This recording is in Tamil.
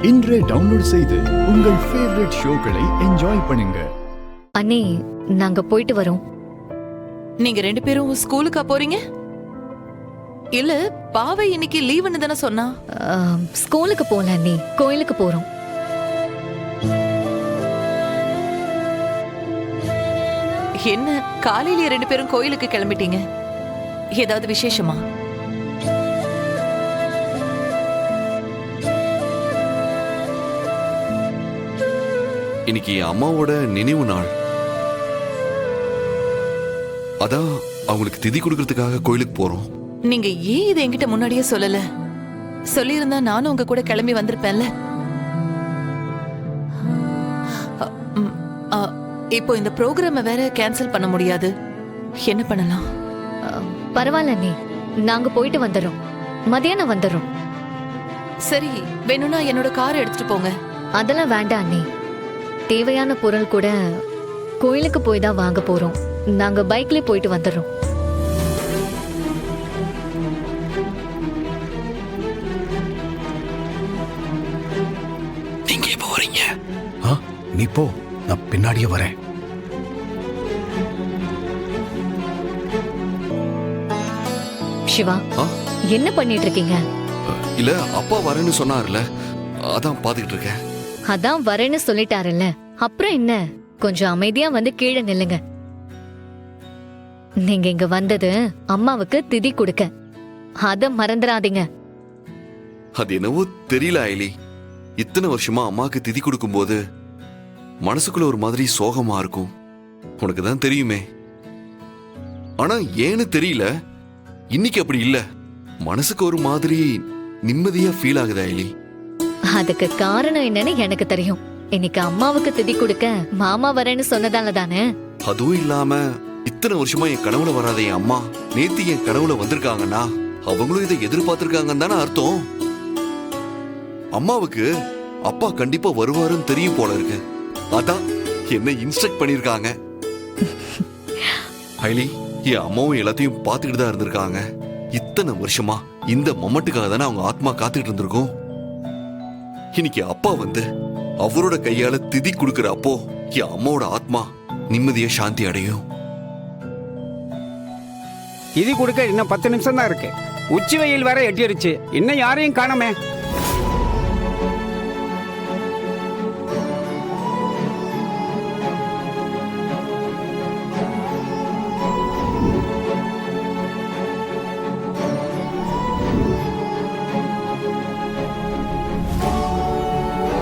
இன்றே டவுன்லோட் செய்து உங்கள் ஃபேவரட் ஷோக்களை என்ஜாய் பண்ணுங்க. அண்ணே, நாங்க போயிட்டு வரோம். நீங்க 2 பேரும் ஸ்கூலுக்கா போறீங்க? இல்ல, பாவை இன்னைக்கு லீவுன்னு தானே சொன்னா. ஸ்கூலுக்கு போல அண்ணே, கோயிலுக்கு போறோம். என்ன காலையில 2 பேரும் கோயிலுக்கு கிளம்பிட்டீங்க? ஏதாவது விசேஷமா? இன்னைக்கு அம்மாவோட நினைவு நாள். அதான் அவங்களுக்கு திதி கொடுக்கறதுக்காக கோயிலுக்கு போறோம். நீங்க ஏன் இதை என்கிட்ட முன்னாடியே சொல்லல? சொல்லியிருந்தா நானும் உங்க கூட கிளம்பி வந்திருப்பேன்ல. இப்போ இந்த ப்ரோக்ராம வேற கேன்சல் பண்ண முடியாது. என்ன பண்ணலாம்? பரவாயில்ல அண்ணே, நாங்க போயிட்டு வந்துடுறோம். மதியானம் வந்துடுறோம். சரி, வேணும்னா என்னோட கார் எடுத்துட்டு போங்க. அதெல்லாம் வேண்டாம் அண்ணே. தேவையான பொருள் கூட கோயிலுக்கு போய் தான் வாங்க போறோம். நாங்க பைக்ல போயிட்டு வந்துடுறோம். நீங்க எப்ப வரீங்க? நீ போ, நான் பின்னாடியே வரேன். சிவா, என்ன பண்ணிட்டு இருக்கீங்க? இல்ல, அப்பா வரேன்னு சொன்னார்ல, அதான் பாத்துக்கிட்டு இருக்கேன். அதான் வரேன்னு சொல்லிட்டாருல்ல, அப்புறம் என்ன? கொஞ்சம் அமைதியா வந்து கீழே நில்லுங்க. நீங்க இங்க வந்தது அம்மாவுக்கு திதி கொடுக்க, அத மறந்துடாதீங்க. அது என்னவோ தெரியல ஐலி, இத்தனை வருஷமா அம்மாக்கு திதி கொடுக்கும் போது மனசுக்குள்ள ஒரு மாதிரி சோகமா இருக்கும். உனக்கு தான் தெரியுமே. ஆனா ஏன்னு தெரியல, இன்னைக்கு அப்படி இல்ல. மனசுக்கு ஒரு மாதிரி நிம்மதியா ஃபீல் ஆகுது ஐலி. அதுக்கு காரணம் என்னன்னு எனக்கு தெரியும். இன்னைக்கு அம்மாவுக்கு திதி கொடுக்க மாமா வரேன்னு சொன்னதால தானே. அதுவும் இல்லாம இத்தனை வருஷமா என் கனவுல வராத என் அம்மா நேத்து என் கனவுல வந்திருக்காங்கன்னா அவங்களும் இதை எதிர்பார்த்திருக்காங்கன்னு தானே அர்த்தம். அம்மாவுக்கு அப்பா கண்டிப்பா வருவாருன்னு தெரியும் போல இருக்கு. அதான் என்ன இன்ஸ்ட்ரக்ட் பண்ணிருக்காங்க. ஐலி, என் அம்மாவும் எல்லாத்தையும் பார்த்துக்கிட்டு தான் இருந்திருக்காங்க. இத்தனை வருஷமா இந்த மொமெண்ட்டுக்காக தானே அவங்க ஆத்மா காத்துக்கிட்டு இருந்திருக்கும். இன்னைக்கு அப்பா வந்து அவரோட கையால திதி கொடுக்கிற அப்போ என் அம்மாவோட ஆத்மா நிம்மதியா சாந்தி அடையும். திதி கொடுக்க இன்னும் 10 நிமிஷம் தான் இருக்கு. உச்சி வெயில் வேற எட்டிருச்சு. இன்னும் யாரையும் காணோமே.